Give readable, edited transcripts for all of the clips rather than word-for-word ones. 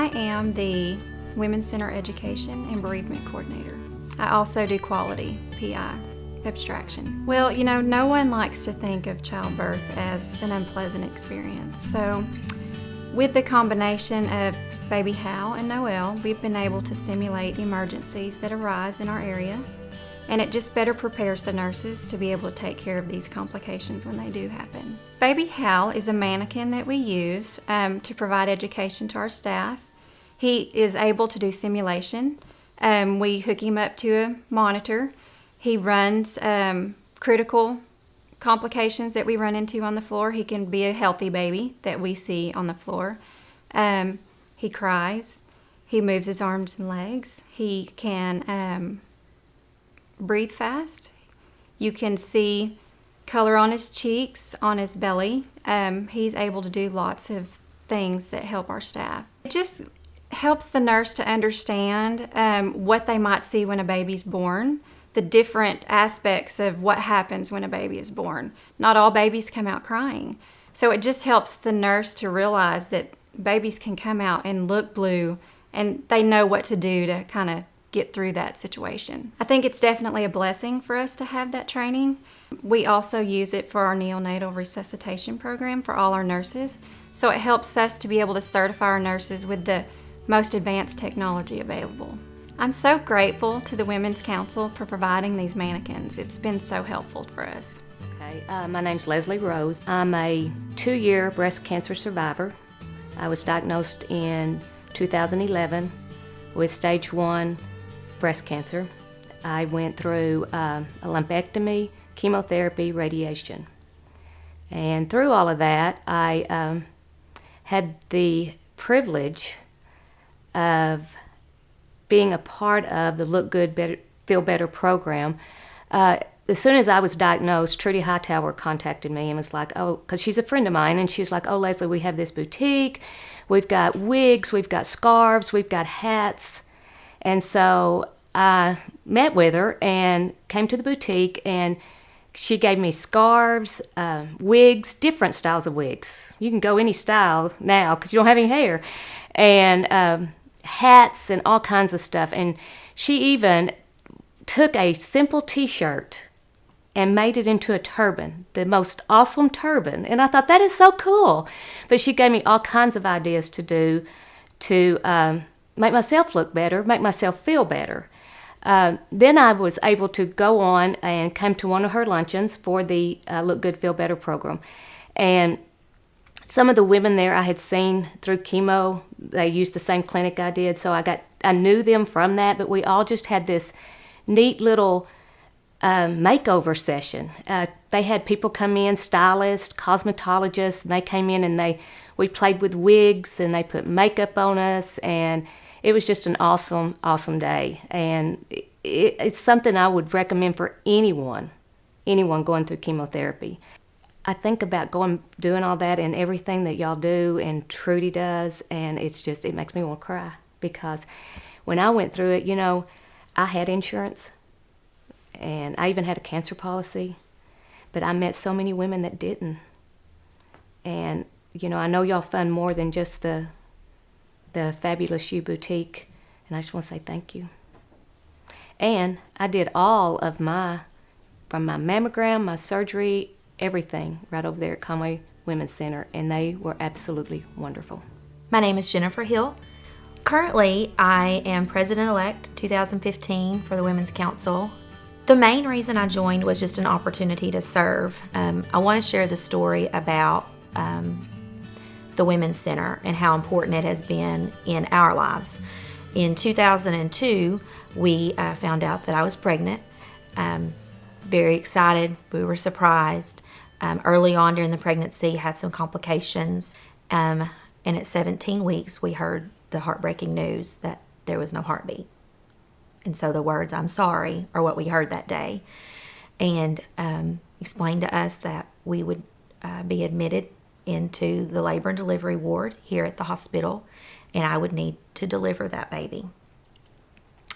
I am the Women's Center Education and Bereavement Coordinator. I also do quality, PI, abstraction. Well, no one likes to think of childbirth as an unpleasant experience. So with the combination of baby Hal and Noelle, we've been able to simulate emergencies that arise in our area, and it just better prepares the nurses to be able to take care of these complications when they do happen. Baby Hal is a mannequin that we use to provide education to our staff. He is able to do simulation. We hook him up to a monitor. He runs critical complications that we run into on the floor. He can be a healthy baby that we see on the floor. He cries. He moves his arms and legs. He can breathe fast. You can see color on his cheeks, on his belly. He's able to do lots of things that help our staff. It just helps the nurse to understand what they might see when a baby's born, the different aspects of what happens when a baby is born. Not all babies come out crying. So it just helps the nurse to realize that babies can come out and look blue, and they know what to do to kind of get through that situation. I think it's definitely a blessing for us to have that training. We also use it for our neonatal resuscitation program for all our nurses. So it helps us to be able to certify our nurses with the most advanced technology available. I'm so grateful to the Women's Council for providing these mannequins. It's been so helpful for us. Okay, my name's Leslie Rose. I'm a 2-year breast cancer survivor. I was diagnosed in 2011 with stage 1 breast cancer. I went through a lumpectomy, chemotherapy, radiation. And through all of that, I had the privilege of being a part of the Look Good, Better, Feel Better program. As soon as I was diagnosed, Trudy Hightower contacted me and was like, oh, because she's a friend of mine, and she was like, oh, Leslie, we have this boutique. We've got wigs, we've got scarves, we've got hats. And so I met with her and came to the boutique, and she gave me scarves, wigs, different styles of wigs. You can go any style now because you don't have any hair. And hats and all kinds of stuff. And she even took a simple t-shirt and made it into a turban, the most awesome turban. And I thought, that is so cool. But she gave me all kinds of ideas to do to make myself look better, make myself feel better. Then I was able to go on and come to one of her luncheons for the Look Good, Feel Better program. And some of the women there I had seen through chemo, they used the same clinic I did, so I knew them from that, but we all just had this neat little makeover session. They had people come in, stylists, cosmetologists, and they came in and we played with wigs and they put makeup on us, and it was just an awesome, awesome day. And it's something I would recommend for anyone going through chemotherapy. I think about doing all that and everything that y'all do and Trudy does, and it makes me want to cry, because when I went through it, I had insurance and I even had a cancer policy, but I met so many women that didn't. And, I know y'all fund more than just the Fabulous You Boutique, and I just want to say thank you. And I did all of from my mammogram, my surgery, everything right over there at Conway Women's Center, and they were absolutely wonderful. My name is Jennifer Hill. Currently, I am President-elect 2015 for the Women's Council. The main reason I joined was just an opportunity to serve. I want to share the story about the Women's Center and how important it has been in our lives. In 2002, we found out that I was pregnant. Very excited. We were surprised. Early on during the pregnancy, had some complications. And at 17 weeks, we heard the heartbreaking news that there was no heartbeat. And so the words, "I'm sorry," are what we heard that day. And explained to us that we would be admitted into the labor and delivery ward here at the hospital, and I would need to deliver that baby.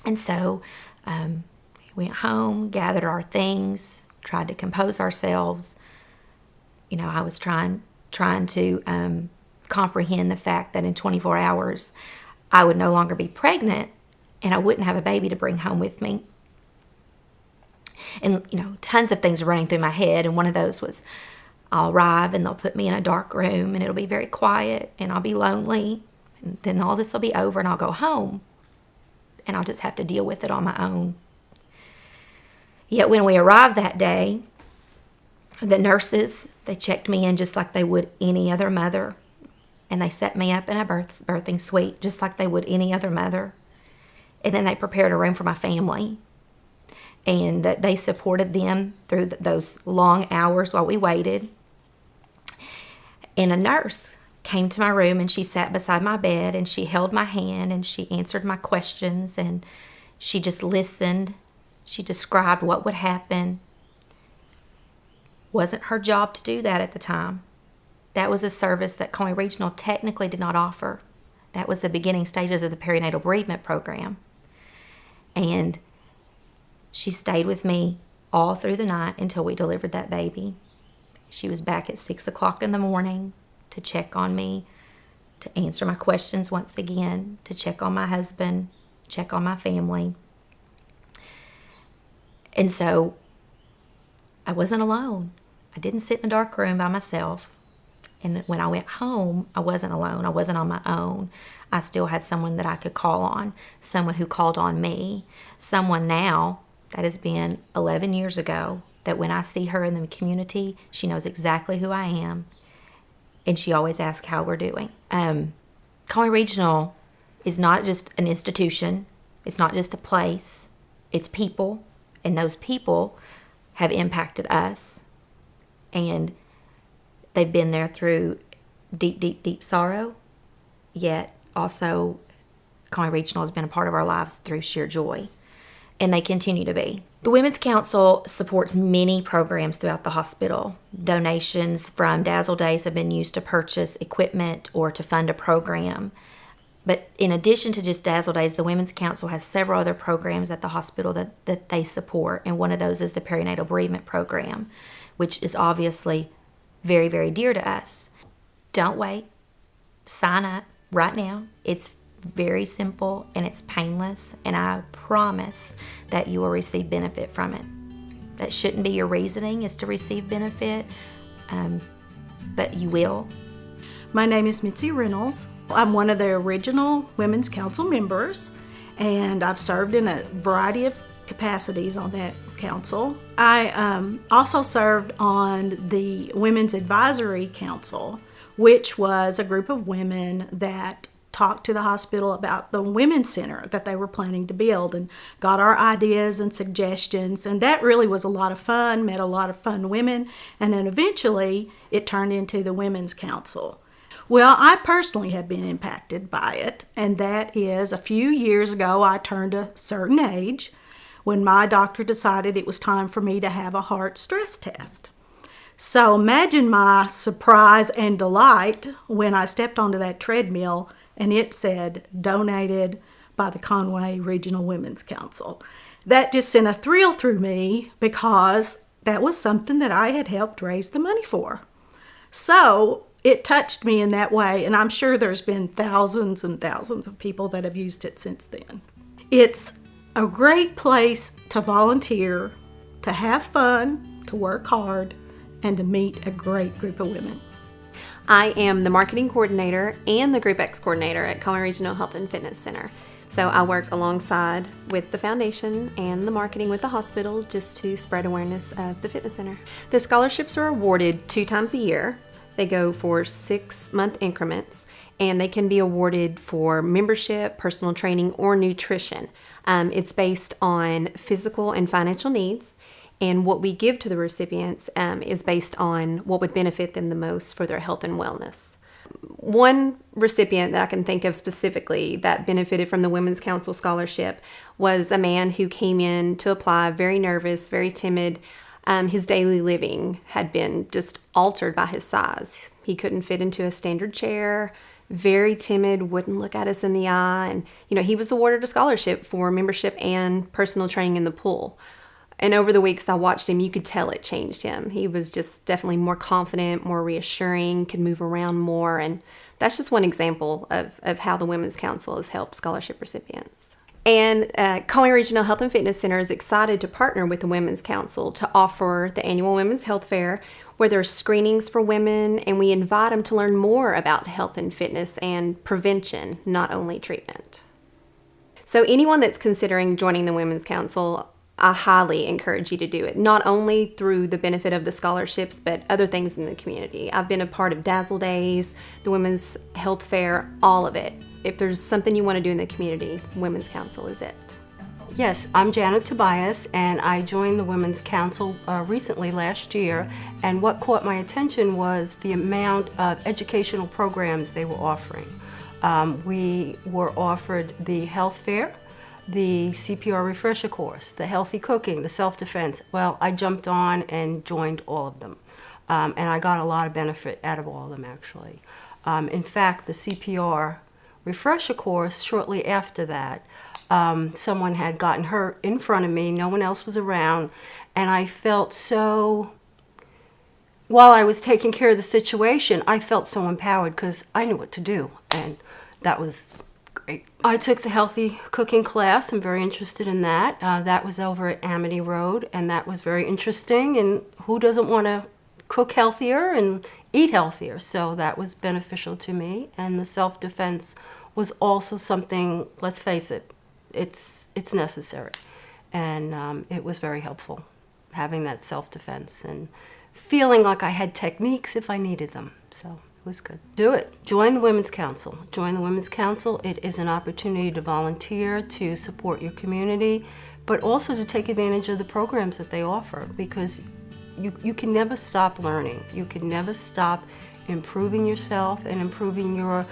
And so we went home, gathered our things, tried to compose ourselves. I was trying to comprehend the fact that in 24 hours I would no longer be pregnant and I wouldn't have a baby to bring home with me. And, tons of things are running through my head. And one of those was I'll arrive and they'll put me in a dark room and it'll be very quiet and I'll be lonely. And then all this will be over and I'll go home and I'll just have to deal with it on my own. Yet when we arrived that day, the nurses, they checked me in just like they would any other mother. And they set me up in a birthing suite just like they would any other mother. And then they prepared a room for my family. And they supported them through those long hours while we waited. And a nurse came to my room and she sat beside my bed and she held my hand and she answered my questions and she just listened. She described what would happen. Wasn't her job to do that at the time. That was a service that Conway Regional technically did not offer. That was the beginning stages of the perinatal bereavement program. And she stayed with me all through the night until we delivered that baby. She was back at 6 o'clock in the morning to check on me, to answer my questions once again, to check on my husband, check on my family. And so I wasn't alone. I didn't sit in a dark room by myself. And when I went home, I wasn't alone. I wasn't on my own. I still had someone that I could call on, someone who called on me, someone now that has been 11 years ago, that when I see her in the community, she knows exactly who I am, and she always asks how we're doing. Conway Regional is not just an institution. It's not just a place. It's people, and those people have impacted us, and they've been there through deep, deep, deep sorrow, yet also Conway Regional has been a part of our lives through sheer joy. And they continue to be. The Women's Council supports many programs throughout the hospital. Donations from Dazzle Days have been used to purchase equipment or to fund a program. But in addition to just Dazzle Days, the Women's Council has several other programs at the hospital that they support. And one of those is the perinatal bereavement program, which is obviously very, very dear to us. Don't wait. Sign up right now. It's very simple and it's painless, and I promise that you will receive benefit from it. That shouldn't be your reasoning, is to receive benefit, but you will. My name is Mitzi Reynolds. I'm one of the original Women's Council members, and I've served in a variety of capacities on that council. I also served on the Women's Advisory Council, which was a group of women that talked to the hospital about the women's center that they were planning to build and got our ideas and suggestions. And that really was a lot of fun, met a lot of fun women. And then eventually it turned into the Women's Council. Well, I personally have been impacted by it. And that is a few years ago, I turned a certain age when my doctor decided it was time for me to have a heart stress test. So imagine my surprise and delight when I stepped onto that treadmill and it said, donated by the Conway Regional Women's Council. That just sent a thrill through me because that was something that I had helped raise the money for. So it touched me in that way, and I'm sure there's been thousands and thousands of people that have used it since then. It's a great place to volunteer, to have fun, to work hard, and to meet a great group of women. I am the marketing coordinator and the Group X coordinator at Conway Regional Health and Fitness Center. So I work alongside with the foundation and the marketing with the hospital just to spread awareness of the fitness center. The scholarships are awarded 2 times a year. They go for 6-month increments, and they can be awarded for membership, personal training, or nutrition. It's based on physical and financial needs. And what we give to the recipients is based on what would benefit them the most for their health and wellness. One recipient that I can think of specifically that benefited from the Women's Council Scholarship was a man who came in to apply very nervous, very timid. His daily living had been just altered by his size. He couldn't fit into a standard chair, very timid, wouldn't look at us in the eye. And, he was awarded a scholarship for membership and personal training in the pool. And over the weeks I watched him, you could tell it changed him. He was just definitely more confident, more reassuring, could move around more. And that's just one example of how the Women's Council has helped scholarship recipients. And Colony Regional Health and Fitness Center is excited to partner with the Women's Council to offer the annual Women's Health Fair, where there's screenings for women, and we invite them to learn more about health and fitness and prevention, not only treatment. So anyone that's considering joining the Women's Council, I highly encourage you to do it, not only through the benefit of the scholarships, but other things in the community. I've been a part of Dazzle Days, the Women's Health Fair, all of it. If there's something you want to do in the community, Women's Council is it. Yes, I'm Janet Tobias, and I joined the Women's Council recently last year, and what caught my attention was the amount of educational programs they were offering. We were offered the health fair, the CPR refresher course, the healthy cooking, the self-defense. Well, I jumped on and joined all of them, and I got a lot of benefit out of all of them, actually. In fact, the CPR refresher course, shortly after that, someone had gotten hurt in front of me, no one else was around, and I felt so, while I was taking care of the situation, I felt so empowered because I knew what to do, and that was great. I took the healthy cooking class. I'm very interested in that. That was over at Amity Road, and that was very interesting, and who doesn't want to cook healthier and eat healthier? So that was beneficial to me, and the self-defense was also something, let's face it, it's necessary, and it was very helpful, having that self-defense and feeling like I had techniques if I needed them. So it was good. Do it. Join the Women's Council. Join the Women's Council. It is an opportunity to volunteer, to support your community, but also to take advantage of the programs that they offer, because you can never stop learning. You can never stop improving yourself and improving your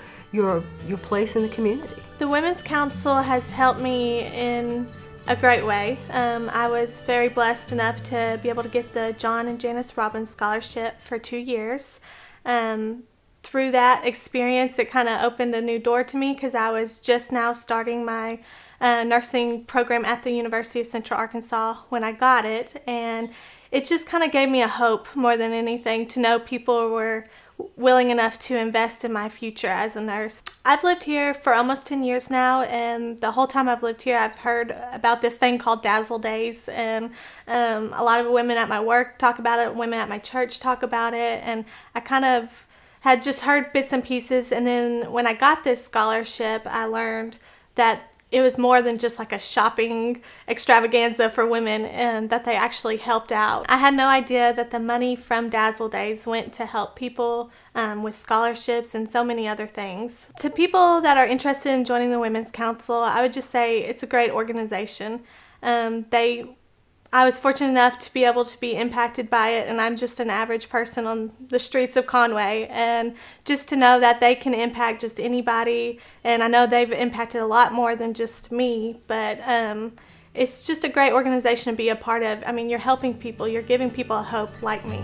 place in the community. The Women's Council has helped me in a great way. I was very blessed enough to be able to get the John and Janice Robbins Scholarship for 2 years. Through that experience, it kind of opened a new door to me because I was just now starting my nursing program at the University of Central Arkansas when I got it, and it just kind of gave me a hope more than anything to know people were willing enough to invest in my future as a nurse. I've lived here for almost 10 years now, and the whole time I've lived here I've heard about this thing called Dazzle Days, and a lot of women at my work talk about it, women at my church talk about it, and I kind of had just heard bits and pieces, and then when I got this scholarship I learned that it was more than just like a shopping extravaganza for women, and that they actually helped out. I had no idea that the money from Dazzle Days went to help people with scholarships and so many other things. To people that are interested in joining the Women's Council, I would just say it's a great organization. I was fortunate enough to be able to be impacted by it, and I'm just an average person on the streets of Conway, and just to know that they can impact just anybody, and I know they've impacted a lot more than just me, but it's just a great organization to be a part of. I mean, you're helping people, you're giving people a hope like me.